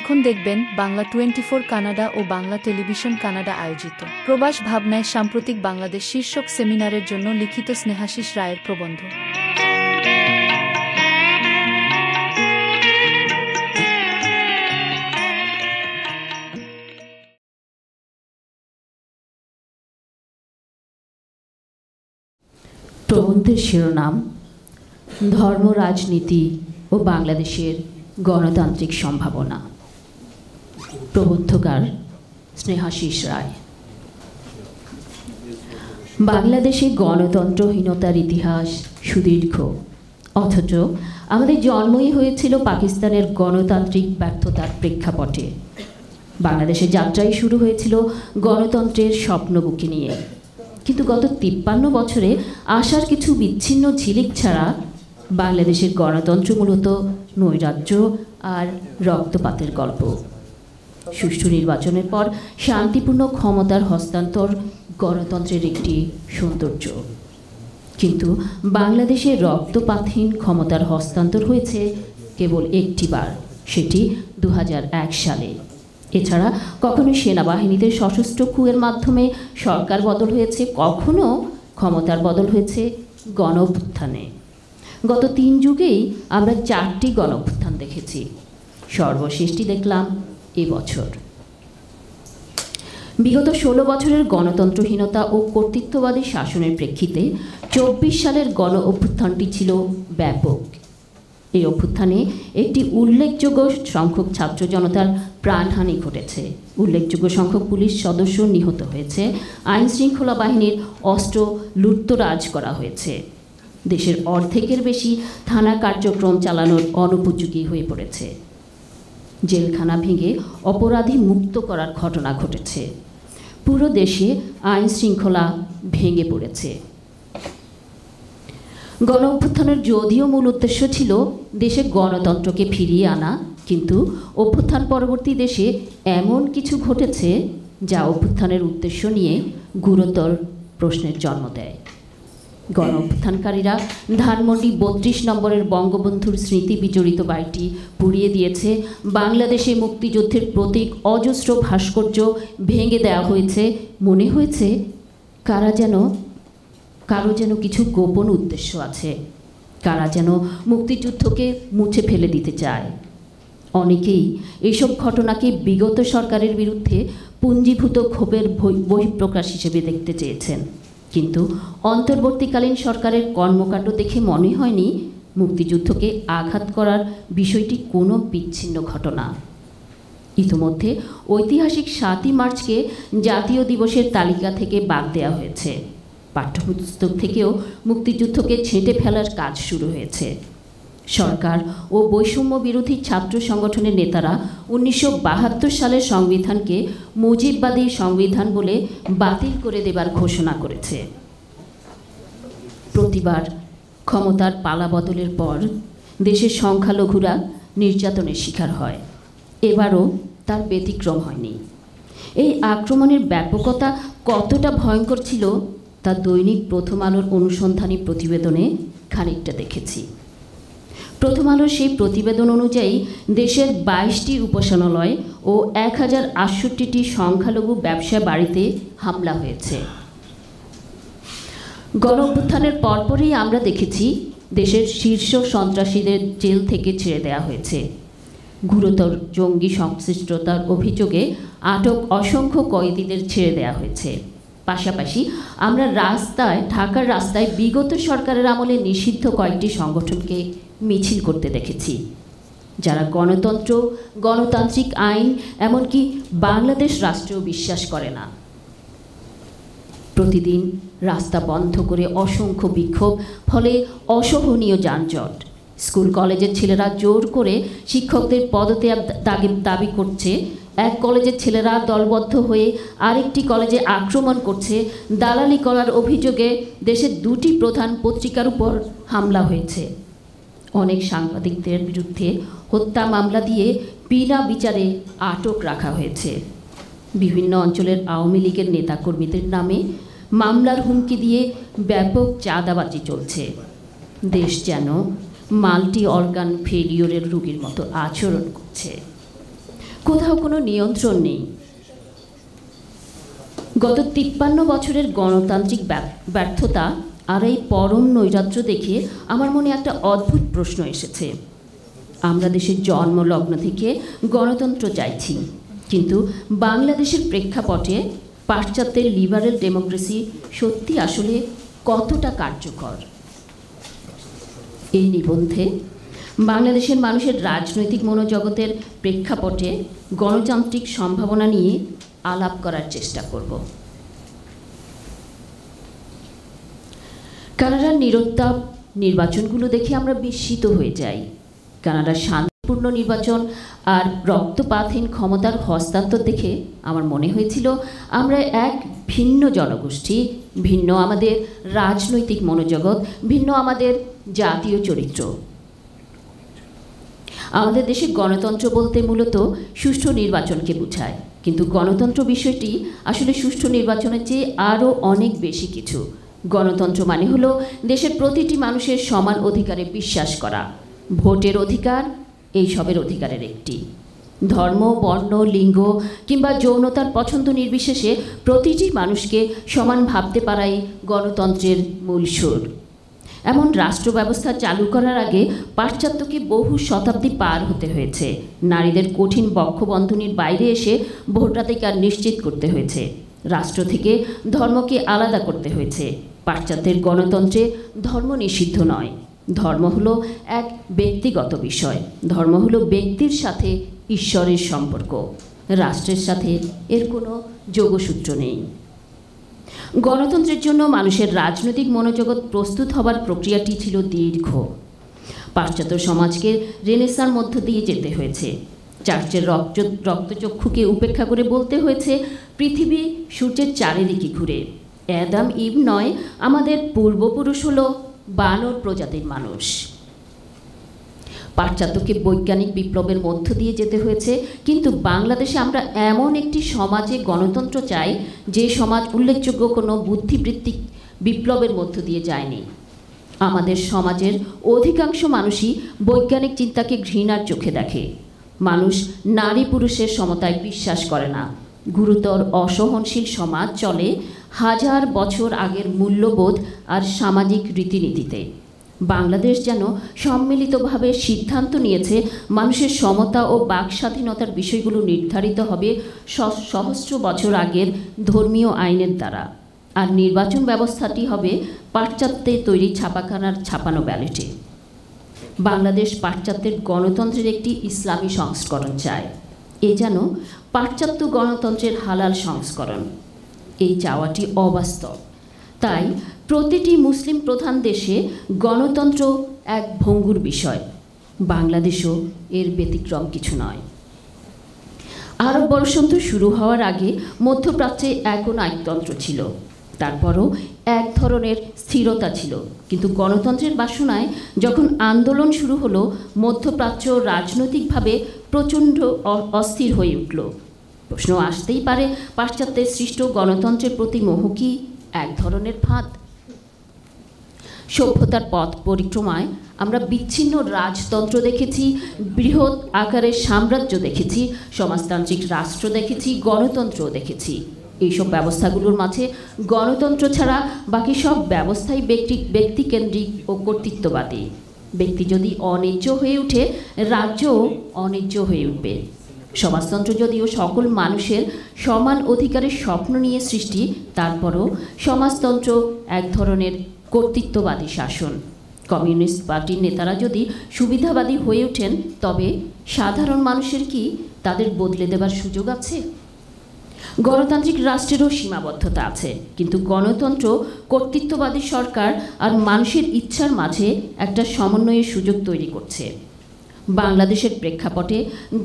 এখন দেখবেন বাংলা 24 কানাডা ও Bangla television Canada আয়োজিত প্রবাস ভাবনায় সাম্প্রতিক বাংলাদেশ শীর্ষক সেমিনারের জন্য লিখিত স্নেহাশিস রায়ের প্রবন্ধ। প্রবন্ধের শিরোনাম ধর্ম, রাজনীতি ও বাংলাদেশের গণতান্ত্রিক সম্ভাবনা। প্রবন্ধকার স্নেহাশিস রায়। বাংলাদেশে গণতন্ত্রহীনতার ইতিহাস সুদীর্ঘ, অথচ আমাদের জন্মই হয়েছিল পাকিস্তানের গণতান্ত্রিক ব্যর্থতার প্রেক্ষাপটে। বাংলাদেশের যাত্রাই শুরু হয়েছিল গণতন্ত্রের স্বপ্ন বুকে নিয়ে, কিন্তু গত 53 বছরে আশার কিছু বিচ্ছিন্ন ঝিলিক ছাড়া বাংলাদেশের গণতন্ত্র মূলত নৈরাজ্য আর রক্তপাতের গল্প। সুষ্ঠু নির্বাচনের পর শান্তিপূর্ণ ক্ষমতার হস্তান্তর গণতন্ত্রের একটি সৌন্দর্য, কিন্তু বাংলাদেশের রক্তপাতহীন ক্ষমতার হস্তান্তর হয়েছে কেবল একটিবার, সেটি 2001 সালে। এছাড়া কখনো সেনাবাহিনীতে সশস্ত্র কুয়ের মাধ্যমে সরকার বদল হয়েছে, কখনো ক্ষমতার বদল হয়েছে গণ অভ্যুত্থানে। গত 3 যুগেই আমরা 4টি গণ অভ্যুত্থান দেখেছি, সর্বশেষটি দেখলাম এবছর। বিগত 16 বছরের গণতন্ত্রহীনতা ও কর্তৃত্ববাদী শাসনের প্রেক্ষিতে 24 সালের গণ অভ্যুত্থানটি ছিল ব্যাপক। এই অভ্যুত্থানে একটি উল্লেখযোগ্য সংখ্যক ছাত্র জনতার প্রাণহানি ঘটেছে, উল্লেখযোগ্য সংখ্যক পুলিশ সদস্য নিহত হয়েছে, আইন শৃঙ্খলা বাহিনীর অস্ত্র লুটতরাজ করা হয়েছে, দেশের অর্ধেকের বেশি থানা কার্যক্রম চালানোর অনুপযোগী হয়ে পড়েছে, জেলখানা ভেঙে অপরাধী মুক্ত করার ঘটনা ঘটেছে, পুরো দেশে আইন শৃঙ্খলা ভেঙে পড়েছে। গণ অভ্যুত্থানের যদিও মূল উদ্দেশ্য ছিল দেশে গণতন্ত্রকে ফিরিয়ে আনা, কিন্তু অভ্যুত্থান পরবর্তী দেশে এমন কিছু ঘটেছে যা অভ্যুত্থানের উদ্দেশ্য নিয়ে গুরুতর প্রশ্নের জন্ম দেয়। গণ অভ্যুত্থানকারীরা ধানমন্ডি 32 নম্বরের বঙ্গবন্ধুর স্মৃতি বিজড়িত বাড়িটি পুড়িয়ে দিয়েছে, বাংলাদেশে মুক্তিযুদ্ধের প্রতীক অজস্র ভাস্কর্য ভেঙে দেওয়া হয়েছে। মনে হয়েছে কারো যেন কিছু গোপন উদ্দেশ্য আছে, কারা যেন মুক্তিযুদ্ধকে মুছে ফেলে দিতে চায়। অনেকেই এইসব ঘটনাকে বিগত সরকারের বিরুদ্ধে পুঞ্জীভূত ক্ষোভের বহিঃপ্রকাশ হিসেবে দেখতে চেয়েছেন, কিন্তু অন্তর্বর্তীকালীন সরকারের কর্মকাণ্ড দেখে মনে হয়নি মুক্তিযুদ্ধকে আঘাত করার বিষয়টি কোনো বিচ্ছিন্ন ঘটনা। ইতিমধ্যে ঐতিহাসিক 7ই মার্চকে জাতীয় দিবসের তালিকা থেকে বাদ দেওয়া হয়েছে, পাঠ্যপুস্তক থেকেও মুক্তিযুদ্ধকে ছেঁটে ফেলার কাজ শুরু হয়েছে। সরকার ও বৈষম্য বিরোধী ছাত্র সংগঠনের নেতারা 1972 সালের সংবিধানকে মুজিববাদী সংবিধান বলে বাতিল করে দেবার ঘোষণা করেছে। প্রতিবার ক্ষমতার পালাবদলের পর দেশের সংখ্যালঘুরা নির্যাতনের শিকার হয়, এবারও তার ব্যতিক্রম হয়নি। এই আক্রমণের ব্যাপকতা কতটা ভয়ঙ্কর ছিল তা দৈনিক প্রথম আলোর অনুসন্ধানী প্রতিবেদনে খানিকটা দেখেছি। প্রথম আলোর সেই প্রতিবেদন অনুযায়ী দেশের 22টি উপাসনালয় ও 1068টি সংখ্যালঘু ব্যবসা বাড়িতে হামলা হয়েছে। গণ অভ্যুত্থানের পরপরই আমরা দেখেছি দেশের শীর্ষ সন্ত্রাসীদের জেল থেকে ছেড়ে দেওয়া হয়েছে, গুরুতর জঙ্গি সংশ্লিষ্টতার অভিযোগে আটক অসংখ্য কয়েদিদের ছেড়ে দেওয়া হয়েছে। পাশাপাশি আমরা ঢাকার রাস্তায় বিগত সরকারের আমলে নিষিদ্ধ কয়েকটি সংগঠনকে মিছিল করতে দেখেছি, যারা গণতন্ত্র, গণতান্ত্রিক আইন, এমনকি বাংলাদেশ রাষ্ট্রেও বিশ্বাস করে না। প্রতিদিন রাস্তা বন্ধ করে অসংখ্য বিক্ষোভ, ফলে অসহনীয় যানজট। স্কুল কলেজের ছেলেরা জোর করে শিক্ষকদের পদত্যাগ দাবি করছে, এক কলেজের ছেলেরা দলবদ্ধ হয়ে আরেকটি কলেজে আক্রমণ করছে, দালালি করার অভিযোগে দেশের 2টি প্রধান পত্রিকার উপর হামলা হয়েছে। অনেক সাংবাদিকদের বিরুদ্ধে হত্যা মামলা দিয়ে বিনা বিচারে আটক রাখা হয়েছে। বিভিন্ন অঞ্চলের আওয়ামী লীগের নেতাকর্মীদের নামে মামলার হুমকি দিয়ে ব্যাপক চাঁদাবাজি চলছে। দেশ যেন মাল্টি অর্গান ফেলিওরের রোগীর মতো আচরণ করছে। কোথাও কোনো নিয়ন্ত্রণ নেই। গত 53 বছরের গণতান্ত্রিক ব্যর্থতা আর এই পরম নৈরাজ্য দেখে আমার মনে একটা অদ্ভুত প্রশ্ন এসেছে। আমরা দেশের জন্মলগ্ন থেকে গণতন্ত্র চাইছি, কিন্তু বাংলাদেশের প্রেক্ষাপটে পাশ্চাত্যের লিবারেল ডেমোক্রেসি সত্যি আসলে কতটা কার্যকর? এই নিবন্ধে বাংলাদেশের মানুষের রাজনৈতিক মনোজগতের প্রেক্ষাপটে গণতান্ত্রিক সম্ভাবনা নিয়ে আলাপ করার চেষ্টা করব। কানাডার নিরুত্তাপ নির্বাচনগুলো দেখে আমরা বিস্মিত হয়ে যাই। কানাডার শান্তিপূর্ণ নির্বাচন আর রক্তপাতহীন ক্ষমতার হস্তান্তর দেখে আমার মনে হয়েছিল আমরা এক ভিন্ন জনগোষ্ঠী, ভিন্ন আমাদের রাজনৈতিক মনোজগৎ, ভিন্ন আমাদের জাতীয় চরিত্র। আমাদের দেশে গণতন্ত্র বলতে মূলত সুষ্ঠু নির্বাচনকে বোঝায়, কিন্তু গণতন্ত্র বিষয়টি আসলে সুষ্ঠু নির্বাচনের চেয়ে আরও অনেক বেশি কিছু। গণতন্ত্র মানে হলো দেশের প্রতিটি মানুষের সমান অধিকারে বিশ্বাস করা। ভোটের অধিকার এইসবের অধিকারের একটি। ধর্ম, বর্ণ, লিঙ্গ কিংবা যৌনতার পছন্দ নির্বিশেষে প্রতিটি মানুষকে সমান ভাবতে পারাই গণতন্ত্রের মূল সুর। এমন রাষ্ট্র ব্যবস্থা চালু করার আগে পাশ্চাত্যকে বহু শতাব্দী পার হতে হয়েছে। নারীদের কঠিন বক্ষবন্ধনীর বাইরে এসে ভোটাধিকার নিশ্চিত করতে হয়েছে। রাষ্ট্র থেকে ধর্মকে আলাদা করতে হয়েছে। পাশ্চাত্যের গণতন্ত্রে ধর্ম নিষিদ্ধ নয়। ধর্ম হলো এক ব্যক্তিগত বিষয়। ধর্ম হলো ব্যক্তির সাথে ঈশ্বরের সম্পর্ক। রাষ্ট্রের সাথে এর কোনো যোগসূত্র নেই। গণতন্ত্রের জন্য মানুষের রাজনৈতিক মনোজগৎ প্রস্তুত হবার প্রক্রিয়াটি ছিল দীর্ঘ। পাশ্চাত্য সমাজকে রেনেসাঁর মধ্য দিয়ে যেতে হয়েছে। চার্চের রক্তচক্ষুকে উপেক্ষা করে বলতে হয়েছে পৃথিবী সূর্যের চারিদিকে ঘুরে। অ্যাদাম ইভ নয়, আমাদের পূর্বপুরুষ হলো বানর প্রজাতির মানুষ। পাশ্চাত্যকে বৈজ্ঞানিক বিপ্লবের মধ্য দিয়ে যেতে হয়েছে, কিন্তু বাংলাদেশে আমরা এমন একটি সমাজে গণতন্ত্র চাই যে সমাজ উল্লেখযোগ্য কোনো বুদ্ধিবৃত্তিক বিপ্লবের মধ্য দিয়ে যায়নি। আমাদের সমাজের অধিকাংশ মানুষই বৈজ্ঞানিক চিন্তাকে ঘৃণার চোখে দেখে। মানুষ নারী পুরুষের সমতায় বিশ্বাস করে না। গুরুতর অসহনশীল সমাজ চলে হাজার বছর আগের মূল্যবোধ আর সামাজিক রীতিনীতিতে। বাংলাদেশ যেন সম্মিলিতভাবে সিদ্ধান্ত নিয়েছে মানুষের সমতা ও বাক স্বাধীনতার বিষয়গুলো নির্ধারিত হবে সহস্র বছর আগের ধর্মীয় আইনের দ্বারা, আর নির্বাচন ব্যবস্থাটি হবে পাশ্চাত্যে তৈরি ছাপাখানার ছাপানো ব্যালটে। বাংলাদেশ পাশ্চাত্যের গণতন্ত্রের একটি ইসলামী সংস্করণ চায়। এ যেন পাশ্চাত্য গণতন্ত্রের হালাল সংস্করণ। এই চাওয়াটি অবাস্তব। তাই প্রতিটি মুসলিম প্রধান দেশে গণতন্ত্র এক ভঙ্গুর বিষয়। বাংলাদেশও এর ব্যতিক্রম কিছু নয়। আরব বর্ষন্ত শুরু হওয়ার আগে মধ্যপ্রাচ্যে একনায়কতন্ত্র ছিল, তারপরও এক ধরনের স্থিরতা ছিল। কিন্তু গণতন্ত্রের বাসনায় যখন আন্দোলন শুরু হলো, মধ্যপ্রাচ্য রাজনৈতিকভাবে প্রচণ্ড অস্থির হয়ে উঠল। প্রশ্ন আসতেই পারে, পাশ্চাত্যের সৃষ্ট গণতন্ত্রের প্রতি মোহ কি এক ধরনের ফাঁদ? সভ্যতার পথ পরিক্রমায় আমরা বিচ্ছিন্ন রাজতন্ত্র দেখেছি, বৃহৎ আকারের সাম্রাজ্য দেখেছি, সমাজতান্ত্রিক রাষ্ট্র দেখেছি, গণতন্ত্রও দেখেছি। এইসব ব্যবস্থাগুলোর মাঝে গণতন্ত্র ছাড়া বাকি সব ব্যবস্থাই ব্যক্তিকেন্দ্রিক ও কর্তৃত্ববাদী। ব্যক্তি যদি অন্যায্য হয়ে ওঠে, রাজ্যও অন্যায্য হয়ে উঠবে। সমাজতন্ত্র যদিও সকল মানুষের সমান অধিকারের স্বপ্ন নিয়ে সৃষ্টি, তারপরও সমাজতন্ত্র এক ধরনের কর্তৃত্ববাদী শাসন। কমিউনিস্ট পার্টির নেতারা যদি সুবিধাবাদী হয়ে ওঠেন, তবে সাধারণ মানুষের কি তাদের বদলে দেবার সুযোগ আছে? গণতান্ত্রিক রাষ্ট্রেরও সীমাবদ্ধতা আছে, কিন্তু গণতন্ত্র কর্তৃত্ববাদী সরকার আর মানুষের ইচ্ছার মাঝে একটা সমন্বয়ের সুযোগ তৈরি করছে। বাংলাদেশের প্রেক্ষাপটে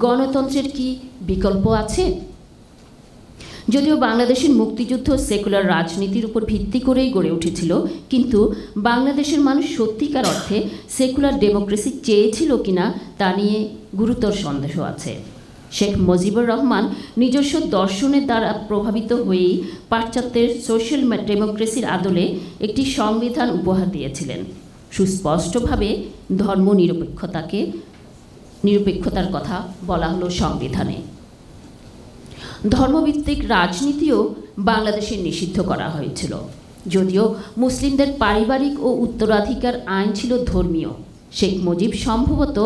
গণতন্ত্রের কি বিকল্প আছে? যদিও বাংলাদেশের মুক্তিযুদ্ধ সেকুলার রাজনীতির উপর ভিত্তি করেই গড়ে উঠেছিল, কিন্তু বাংলাদেশের মানুষ সত্যিকার অর্থে সেকুলার ডেমোক্রেসি চেয়েছিল কিনা তা নিয়ে গুরুতর সন্দেহ আছে। শেখ মুজিবুর রহমান নিজস্ব দর্শনের দ্বারা প্রভাবিত হয়েই পাশ্চাত্যের সোশ্যাল ডেমোক্রেসির আদলে একটি সংবিধান উপহার দিয়েছিলেন। সুস্পষ্টভাবে ধর্ম নিরপেক্ষতার কথা বলা হলো সংবিধানে। ধর্মভিত্তিক রাজনীতিও বাংলাদেশে নিষিদ্ধ করা হয়েছিল, যদিও মুসলিমদের পারিবারিক ও উত্তরাধিকার আইন ছিল ধর্মীয়। শেখ মুজিব সম্ভবত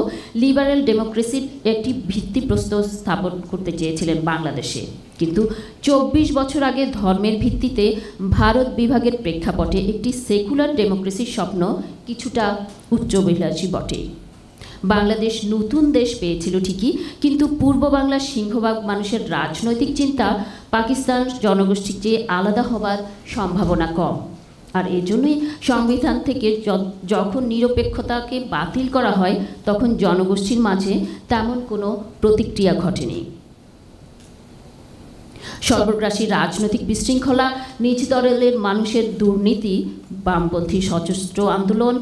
লিবারেল ডেমোক্রেসির একটি ভিত্তিপ্রস্তর স্থাপন করতে চেয়েছিলেন বাংলাদেশে, কিন্তু ২৪ বছর আগে ধর্মের ভিত্তিতে ভারত বিভাগের প্রেক্ষাপটে একটি সেকুলার ডেমোক্রেসির স্বপ্ন কিছুটা উচ্চাভিলাষী বটে। বাংলাদেশ নতুন দেশ পেয়েছিল ঠিকই, কিন্তু পূর্ব বাংলার সিংহভাগ মানুষের রাজনৈতিক চিন্তা পাকিস্তান জনগোষ্ঠীর চেয়ে আলাদা হবার সম্ভাবনা কম। আর এজন্যই সংবিধান থেকে যখন নিরপেক্ষতাকে বাতিল করা হয় তখন জনগোষ্ঠীর মাঝে তেমন কোনো প্রতিক্রিয়া ঘটেনি। সর্বগ্রাসী রাজনৈতিক বিশৃঙ্খলা, নিজ দলের মানুষের দুর্নীতি, বামপন্থী সশস্ত্র আন্দোলন,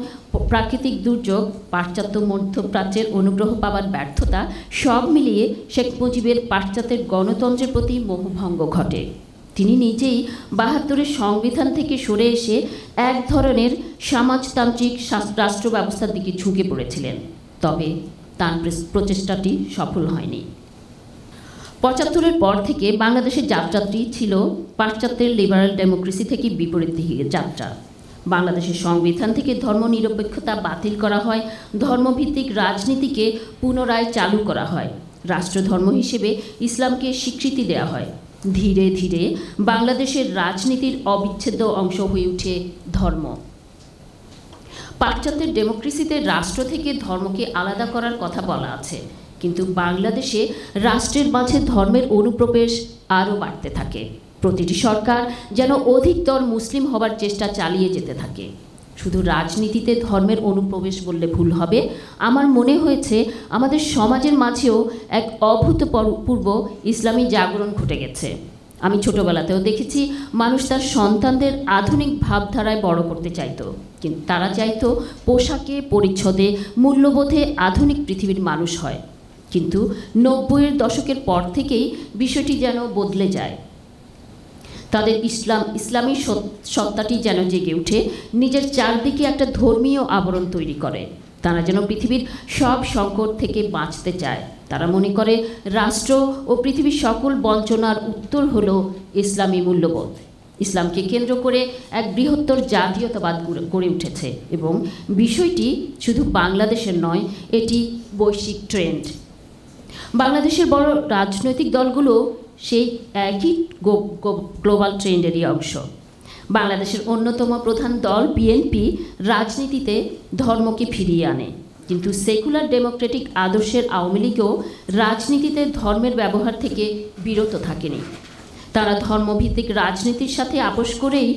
প্রাকৃতিক দুর্যোগ, পাশ্চাত্য মধ্যপ্রাচ্যের অনুগ্রহ পাবার ব্যর্থতা সব মিলিয়ে শেখ মুজিবের পাশ্চাত্যের গণতন্ত্রের প্রতি মোহভঙ্গ ঘটে। তিনি নিজেই ৭২-এর সংবিধান থেকে সরে এসে এক ধরনের সমাজতান্ত্রিক রাষ্ট্র ব্যবস্থার দিকে ঝুঁকে পড়েছিলেন, তবে তার প্রচেষ্টাটি সফল হয়নি। ৭৫-এর পর থেকে বাংলাদেশের যাত্রাটি ছিল পাশ্চাত্যের লিবারেল ডেমোক্রেসি থেকে বিপরীত দিকে যাত্রা। বাংলাদেশের সংবিধান থেকে ধর্মনিরপেক্ষতা বাতিল করা হয়, ধর্মভিত্তিক রাজনীতিকে পুনরায় চালু করা হয়, রাষ্ট্রধর্ম হিসেবে ইসলামকে স্বীকৃতি দেওয়া হয়। ধীরে ধীরে বাংলাদেশের রাজনীতির অবিচ্ছেদ্য অংশ হয়ে ওঠে ধর্ম। পাশ্চাত্যের ডেমোক্রেসিতে রাষ্ট্র থেকে ধর্মকে আলাদা করার কথা বলা আছে, কিন্তু বাংলাদেশে রাষ্ট্রের মাঝে ধর্মের অনুপ্রবেশ আরও বাড়তে থাকে। প্রতিটি সরকার যেন অধিকতর মুসলিম হবার চেষ্টা চালিয়ে যেতে থাকে। শুধু রাজনীতিতে ধর্মের অনুপ্রবেশ বললে ভুল হবে। আমার মনে হয়েছে আমাদের সমাজের মাঝেও এক অভূতপূর্ব ইসলামী জাগরণ ঘটে গেছে। আমি ছোটবেলাতেও দেখেছি মানুষ তার সন্তানদের আধুনিক ভাবধারায় বড় করতে চাইতো, কিন্তু তারা চাইতো পোশাকে, পরিচ্ছদে, মূল্যবোধে আধুনিক পৃথিবীর মানুষ হয়। কিন্তু ৯০-এর দশকের পর থেকেই বিষয়টি যেন বদলে যায়। তাদের ইসলামী সত্তাটি যেন জেগে উঠে, নিজের চারদিকে একটা ধর্মীয় আবরণ তৈরি করে। তারা যেন পৃথিবীর সব সংকট থেকে বাঁচতে চায়। তারা মনে করে রাষ্ট্র ও পৃথিবীর সকল বঞ্চনার উত্তর হলো ইসলামী মূল্যবোধ। ইসলামকে কেন্দ্র করে এক বৃহত্তর জাতীয়তাবাদ গড়ে উঠেছে এবং বিষয়টি শুধু বাংলাদেশের নয়, এটি বৈশ্বিক ট্রেন্ড। বাংলাদেশের বড় রাজনৈতিক দলগুলো সেই একই গ্লোবাল ট্রেন্ডেরই অংশ। বাংলাদেশের অন্যতম প্রধান দল বিএনপি রাজনীতিতে ধর্মকে ফিরিয়ে আনে, কিন্তু সেকুলার ডেমোক্রেটিক আদর্শের আওয়ামী লীগও রাজনীতিতে ধর্মের ব্যবহার থেকে বিরত থাকেনি। তারা ধর্মভিত্তিক রাজনীতির সাথে আপোষ করেই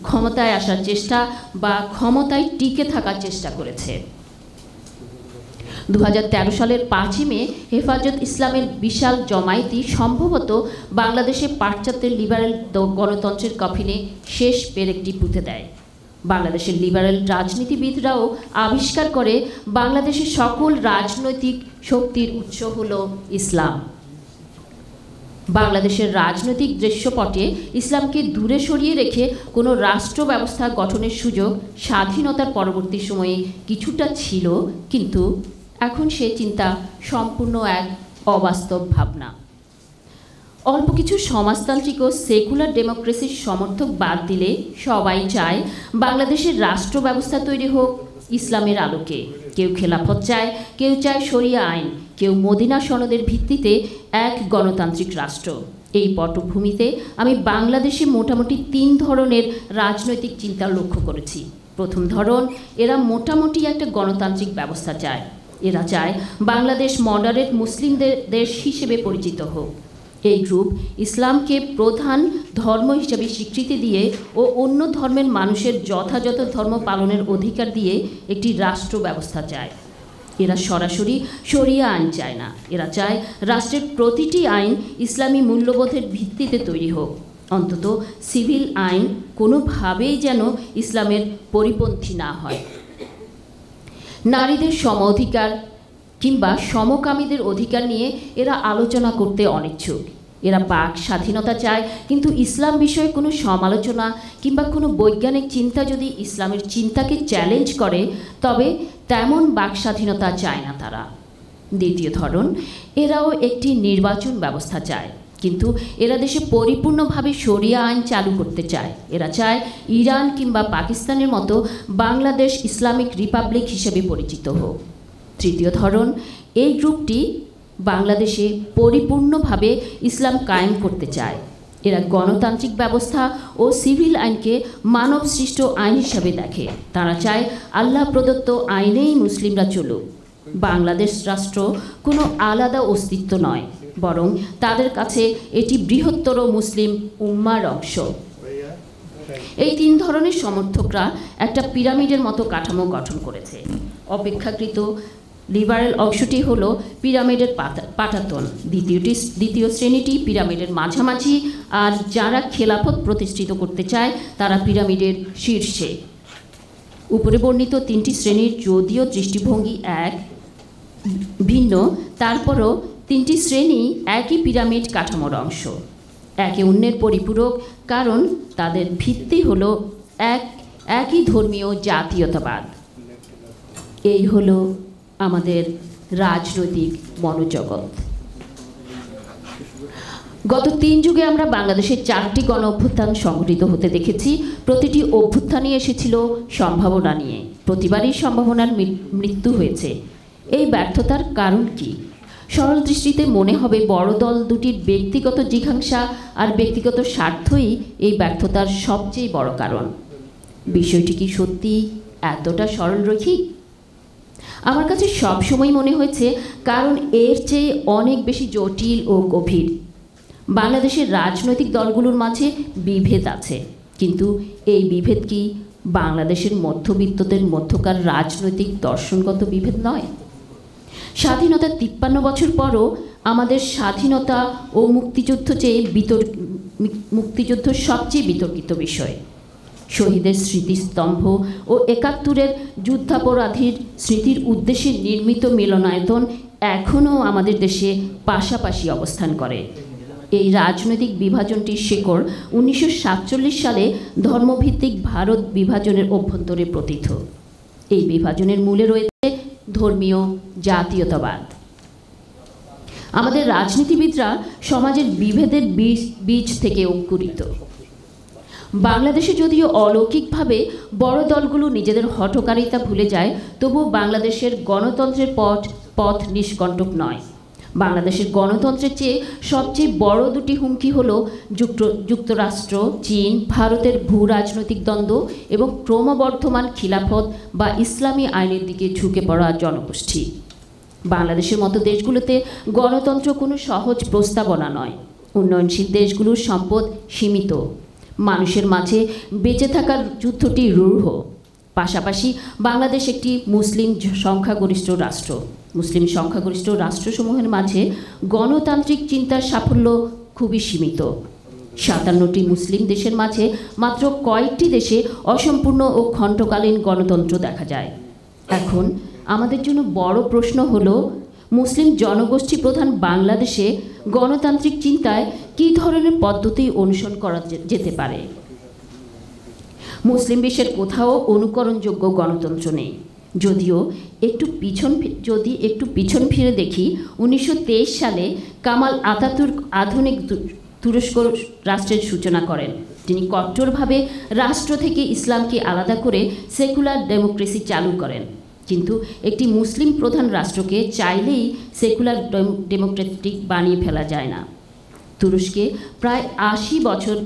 ক্ষমতায় আসার চেষ্টা বা ক্ষমতায় টিকে থাকার চেষ্টা করেছে। ২০১৩ সালের ৫ই মে হেফাজত ইসলামের বিশাল জমায়েতই সম্ভবত বাংলাদেশে পাশ্চাত্যের লিবারেল গণতন্ত্রের কফিনে শেষ পেরেকটি পুঁতে দেয়। বাংলাদেশের লিবারেল রাজনীতিবিদরাও আবিষ্কার করে বাংলাদেশের সকল রাজনৈতিক শক্তির উৎস হল ইসলাম। বাংলাদেশের রাজনৈতিক দৃশ্যপটে ইসলামকে দূরে সরিয়ে রেখে কোনো রাষ্ট্র ব্যবস্থা গঠনের সুযোগ স্বাধীনতার পরবর্তী সময়ে কিছুটা ছিল, কিন্তু এখন সে চিন্তা সম্পূর্ণ এক অবাস্তব ভাবনা। অল্প কিছু সমাজতান্ত্রিক ও সেকুলার ডেমোক্রেসির সমর্থক বাদ দিলে সবাই চায় বাংলাদেশের রাষ্ট্র ব্যবস্থা তৈরি হোক ইসলামের আলোকে। কেউ খেলাফত চায়, কেউ চায় শরিয়া আইন, কেউ মদিনা সনদের ভিত্তিতে এক গণতান্ত্রিক রাষ্ট্র। এই পটভূমিতে আমি বাংলাদেশে মোটামুটি ৩ ধরনের রাজনৈতিক চিন্তা লক্ষ্য করেছি। প্রথম ধরন, এরা মোটামুটি একটা গণতান্ত্রিক ব্যবস্থা চায়। এরা চায় বাংলাদেশ মডারেট মুসলিমদের দেশ হিসেবে পরিচিত হোক। এই গ্রুপ ইসলামকে প্রধান ধর্ম হিসেবে স্বীকৃতি দিয়ে ও অন্য ধর্মের মানুষের যথাযথ ধর্ম পালনের অধিকার দিয়ে একটি রাষ্ট্র ব্যবস্থা চায়। এরা সরাসরি শরিয়া আইন চায় না। এরা চায় রাষ্ট্রের প্রতিটি আইন ইসলামী মূল্যবোধের ভিত্তিতে তৈরি হোক। অন্তত সিভিল আইন কোনোভাবেই যেন ইসলামের পরিপন্থী না হয়। নারীদের সম অধিকার কিংবা সমকামীদের অধিকার নিয়ে এরা আলোচনা করতে অনিচ্ছুক। এরা বাক স্বাধীনতা চায়, কিন্তু ইসলাম বিষয়ে কোনো সমালোচনা কিংবা কোনো বৈজ্ঞানিক চিন্তা যদি ইসলামের চিন্তাকে চ্যালেঞ্জ করে তবে তেমন বাক স্বাধীনতা চায় না তারা। দ্বিতীয় ধরন, এরাও একটি নির্বাচন ব্যবস্থা চায়। কিন্তু এরা দেশে পরিপূর্ণভাবে শরিয়া আইন চালু করতে চায়। এরা চায় ইরান কিংবা পাকিস্তানের মতো বাংলাদেশ ইসলামিক রিপাবলিক হিসেবে পরিচিত হোক। তৃতীয় ধরন, এই গ্রুপটি বাংলাদেশে পরিপূর্ণভাবে ইসলাম কায়েম করতে চায়। এরা গণতান্ত্রিক ব্যবস্থা ও সিভিল আইনকে মানব সৃষ্ট আইন হিসাবে দেখে। তারা চায় আল্লাহ প্রদত্ত আইনেই মুসলিমরা চলুক। বাংলাদেশ রাষ্ট্র কোনো আলাদা অস্তিত্ব নয়, বরং তাদের কাছে এটি বৃহত্তর মুসলিম উম্মার অংশ। এই তিন ধরনের সমর্থকরা একটা পিরামিডের মতো কাঠামো গঠন করেছে। অপেক্ষাকৃত লিবারেল অংশটি হল পিরামিডের পাটাতন, দ্বিতীয় শ্রেণীটি পিরামিডের মাঝামাঝি, আর যারা খেলাফত প্রতিষ্ঠিত করতে চায় তারা পিরামিডের শীর্ষে। উপরে বর্ণিত তিনটি শ্রেণীর যদিও দৃষ্টিভঙ্গি এক ভিন্ন, তারপরও তিনটি শ্রেণী একই পিরামিড কাঠামোর অংশ, একে অন্যের পরিপূরক, কারণ তাদের ভিত্তি হল একই ধর্মীয় জাতীয়তাবাদ। এই হলো আমাদের রাজনৈতিক মনোজগৎ। গত 3 যুগে আমরা বাংলাদেশের 4টি গণ অভ্যুত্থান সংঘটিত হতে দেখেছি। প্রতিটি অভ্যুত্থানই এসেছিল সম্ভাবনা নিয়ে, প্রতিবারই সম্ভাবনার মৃত্যু হয়েছে। এই ব্যর্থতার কারণ কি? সরল দৃষ্টিতে মনে হবে বড় দল দুটির ব্যক্তিগত জিঘাংসা আর ব্যক্তিগত স্বার্থই এই ব্যর্থতার সবচেয়ে বড় কারণ। বিষয়টি কি সত্যি এতটা সরলরৈখিক? আমার কাছে সবসময় মনে হয়েছে, কারণ এর চেয়ে অনেক বেশি জটিল ও গভীর। বাংলাদেশের রাজনৈতিক দলগুলোর মাঝে বিভেদ আছে, কিন্তু এই বিভেদ কি বাংলাদেশের মধ্যবিত্তদের মধ্যকার রাজনৈতিক দর্শনগত বিভেদ নয়? স্বাধীনতার 53 বছর পরও আমাদের স্বাধীনতা ও মুক্তিযুদ্ধ সবচেয়ে বিতর্কিত বিষয়। শহীদের স্মৃতিস্তম্ভ ও 71-এর যুদ্ধাপরাধীর স্মৃতির উদ্দেশ্যে নির্মিত মিলনায়তন এখনও আমাদের দেশে পাশাপাশি অবস্থান করে। এই রাজনৈতিক বিভাজনটির শেকড় 1947 সালে ধর্মভিত্তিক ভারত বিভাজনের অভ্যন্তরে প্রথিত। এই বিভাজনের মূলে রয়েছে ধর্মীয় জাতীয়তাবাদ। আমাদের রাজনীতিবিদরা সমাজের বিভেদের বীজ থেকে অঙ্কুরিত। বাংলাদেশে যদিও অলৌকিকভাবে বড় দলগুলো নিজেদের হঠকারিতা ভুলে যায়, তবুও বাংলাদেশের গণতন্ত্রের পথ নিষ্কণ্টক নয়। বাংলাদেশের গণতন্ত্রের চেয়ে সবচেয়ে বড় দুটি হুমকি হল যুক্তরাষ্ট্র, চীন, ভারতের ভূ রাজনৈতিক দ্বন্দ্ব এবং ক্রমবর্ধমান খিলাফত বা ইসলামী আইনের দিকে ঝুঁকে পড়া জনগোষ্ঠী। বাংলাদেশের মতো দেশগুলোতে গণতন্ত্র কোনো সহজ প্রস্তাবনা নয়। উন্নয়নশীল দেশগুলোর সম্পদ সীমিত, মানুষের মাঝে বেঁচে থাকার যুদ্ধটি রূঢ়। পাশাপাশি বাংলাদেশ একটি মুসলিম সংখ্যাগরিষ্ঠ রাষ্ট্র। মুসলিম সংখ্যাগরিষ্ঠ রাষ্ট্রসমূহের মাঝে গণতান্ত্রিক চিন্তার সাফল্য খুবই সীমিত। 57টি মুসলিম দেশের মাঝে মাত্র কয়েকটি দেশে অসম্পূর্ণ ও খণ্ডকালীন গণতন্ত্র দেখা যায়। এখন আমাদের জন্য বড় প্রশ্ন হলো, মুসলিম জনগোষ্ঠী প্রধান বাংলাদেশে গণতান্ত্রিক চিন্তায় কী ধরনের পদ্ধতি অনুসরণ করা যেতে পারে? মুসলিম বিশ্বের কোথাও অনুকরণযোগ্য গণতন্ত্র নেই। যদিও একটু পিছন ফিরে দেখি, 1923 সালে কামাল আতাতুর্ক আধুনিক তুরস্ক রাষ্ট্রের সূচনা করেন। তিনি কট্টরভাবে রাষ্ট্র থেকে ইসলামকে আলাদা করে সেকুলার ডেমোক্রেসি চালু করেন। কিন্তু একটি মুসলিম প্রধান রাষ্ট্রকে চাইলেই সেকুলার ডেমোক্রেটিক বানিয়ে ফেলা যায় না। তুরস্কে প্রায় 80 বছর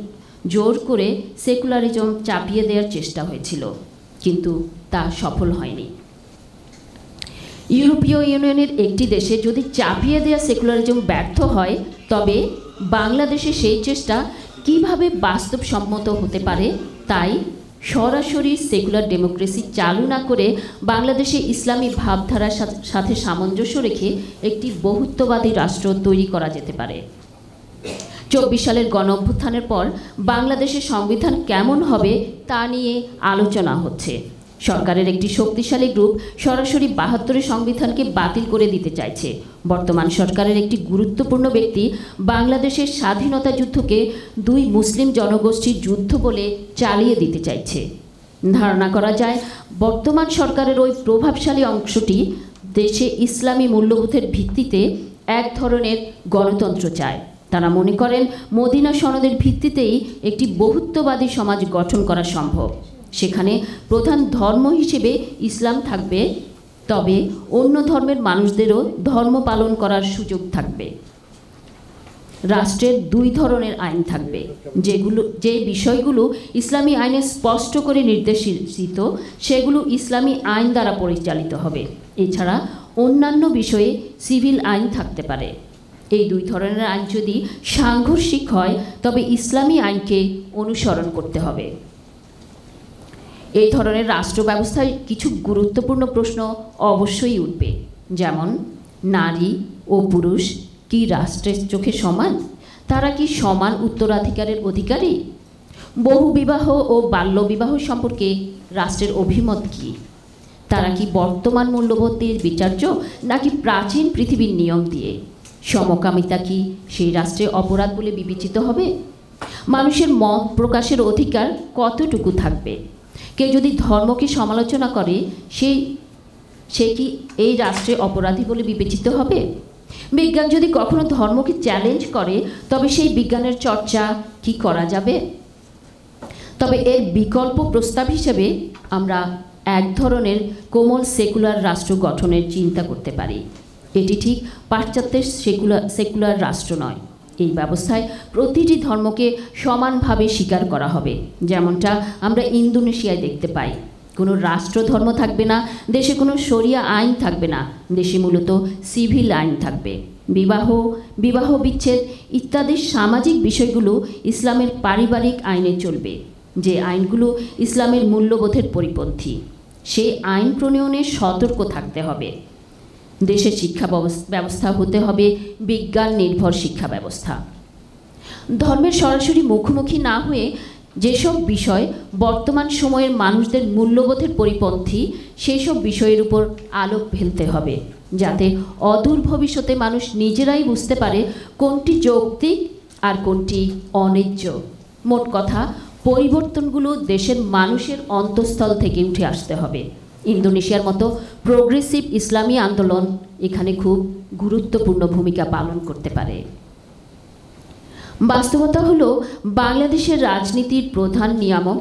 জোর করে সেকুলারিজম চাপিয়ে দেওয়ার চেষ্টা হয়েছিল, কিন্তু তা সফল হয়নি। ইউরোপীয় ইউনিয়নের একটি দেশে যদি চাপিয়ে দেওয়া সেকুলারিজম ব্যর্থ হয়, তবে বাংলাদেশে সেই চেষ্টা কিভাবে বাস্তবসম্মত হতে পারে? তাই সরাসরি সেকুলার ডেমোক্রেসি চালু না করে বাংলাদেশে ইসলামী ভাবধারার সাথে সামঞ্জস্য রেখে একটি বহুত্ববাদী রাষ্ট্র তৈরি করা যেতে পারে। 24 সালের গণ অভ্যুত্থানের পর বাংলাদেশের সংবিধান কেমন হবে তা নিয়ে আলোচনা হচ্ছে। সরকারের একটি শক্তিশালী গ্রুপ সরাসরি 72-এর সংবিধানকে বাতিল করে দিতে চাইছে। বর্তমান সরকারের একটি গুরুত্বপূর্ণ ব্যক্তি বাংলাদেশের স্বাধীনতা যুদ্ধকে 2 মুসলিম জনগোষ্ঠীর যুদ্ধ বলে চালিয়ে দিতে চাইছে। ধারণা করা যায় বর্তমান সরকারের ওই প্রভাবশালী অংশটি দেশে ইসলামী মূল্যবোধের ভিত্তিতে এক ধরনের গণতন্ত্র চায়। তারা মনে করেন মদিনা সনদের ভিত্তিতেই একটি বহুত্ববাদী সমাজ গঠন করা সম্ভব। সেখানে প্রধান ধর্ম হিসেবে ইসলাম থাকবে, তবে অন্য ধর্মের মানুষদেরও ধর্ম পালন করার সুযোগ থাকবে। রাষ্ট্রের দুই ধরনের আইন থাকবে, যে বিষয়গুলো ইসলামী আইনে স্পষ্ট করে নির্দেশিত সেগুলো ইসলামী আইন দ্বারা পরিচালিত হবে। এছাড়া অন্যান্য বিষয়ে সিভিল আইন থাকতে পারে। এই দুই ধরনের আইন যদি সাংঘর্ষিক হয় তবে ইসলামী আইনকে অনুসরণ করতে হবে। এই ধরনের রাষ্ট্র ব্যবস্থায় কিছু গুরুত্বপূর্ণ প্রশ্ন অবশ্যই উঠবে, যেমন নারী ও পুরুষ কি রাষ্ট্রের চোখে সমান? তারা কি সমান উত্তরাধিকারের অধিকারী? বহুবিবাহ ও বাল্যবিবাহ সম্পর্কে রাষ্ট্রের অভিমত কি? তারা কি বর্তমান মূল্যবোধ দিয়ে বিচার্য নাকি প্রাচীন পৃথিবীর নিয়ম দিয়ে? সমকামিতা কি সেই রাষ্ট্রে অপরাধ বলে বিবেচিত হবে? মানুষের মত প্রকাশের অধিকার কতটুকু থাকবে? কেউ যদি ধর্মকে সমালোচনা করে সে কি এই রাষ্ট্রে অপরাধী বলে বিবেচিত হবে? বিজ্ঞান যদি কখনো ধর্মকে চ্যালেঞ্জ করে তবে সেই বিজ্ঞানের চর্চা কি করা যাবে? তবে এর বিকল্প প্রস্তাব হিসেবে আমরা এক ধরনের কোমল সেকুলার রাষ্ট্র গঠনের চিন্তা করতে পারি। এটি ঠিক পাশ্চাত্যের সেকুলার রাষ্ট্র নয়। এই ব্যবস্থায় প্রতিটি ধর্মকে সমানভাবে স্বীকার করা হবে, যেমনটা আমরা ইন্দোনেশিয়ায় দেখতে পাই। কোনো রাষ্ট্রধর্ম থাকবে না, দেশে কোনো শরিয়া আইন থাকবে না, দেশে মূলত সিভিল আইন থাকবে। বিবাহ বিচ্ছেদ ইত্যাদি সামাজিক বিষয়গুলো ইসলামের পারিবারিক আইনে চলবে, যে আইনগুলো ইসলামের মূল্যবোধের পরিপন্থী। সেই আইন প্রণয়নে সতর্ক থাকতে হবে। দেশের শিক্ষা ব্যবস্থা হতে হবে বিজ্ঞান নির্ভর শিক্ষা ব্যবস্থা। ধর্মের সরাসরি মুখোমুখি না হয়ে যেসব বিষয় বর্তমান সময়ের মানুষদের মূল্যবোধের পরিপন্থী সেই সব বিষয়ের উপর আলোক ফেলতে হবে, যাতে অদূর ভবিষ্যতে মানুষ নিজেরাই বুঝতে পারে কোনটি যৌক্তিক আর কোনটি অন্যায্য। মোট কথা, পরিবর্তনগুলো দেশের মানুষের অন্তঃস্থল থেকে উঠে আসতে হবে। ইন্দোনেশিয়ার মতো প্রোগ্রেসিভ ইসলামী আন্দোলন এখানে খুব গুরুত্বপূর্ণ ভূমিকা পালন করতে পারে। বাস্তবতা হলো বাংলাদেশের রাজনীতির প্রধান নিয়ামক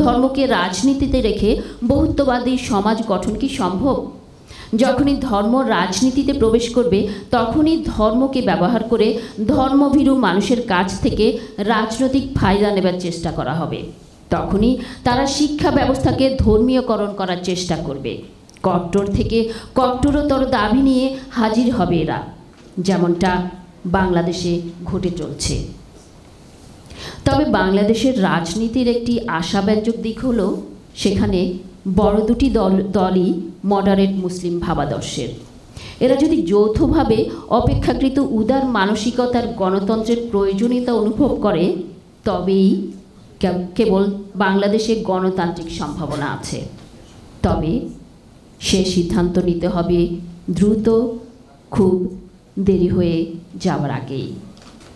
ধর্মকে রাজনীতিতে রেখে বহুত্ববাদী সমাজ গঠন কি সম্ভব? যখনই ধর্ম রাজনীতিতে প্রবেশ করবে তখনই ধর্মকে ব্যবহার করে ধর্মভীরু মানুষের কাছ থেকে রাজনৈতিক ফায়দা নেবার চেষ্টা করা হবে। তখনই তারা শিক্ষা ব্যবস্থাকে ধর্মীয়করণ করার চেষ্টা করবে। কট্টর থেকে কট্টরতর দাবি নিয়ে হাজির হবে এরা, যেমনটা বাংলাদেশে ঘটে চলছে। তবে বাংলাদেশের রাজনীতির একটি আশাব্যঞ্জক দিক হলো সেখানে বড় দুটি দলই মডারেট মুসলিম ভাবাদর্শের। এরা যদি যৌথভাবে অপেক্ষাকৃত উদার মানসিকতার গণতন্ত্রের প্রয়োজনীয়তা অনুভব করে তবেই কেবল বাংলাদেশে গণতান্ত্রিক সম্ভাবনা আছে। তবে সে সিদ্ধান্ত নিতে হবে দ্রুত, খুব দেরি হয়ে যাওয়ার আগেই।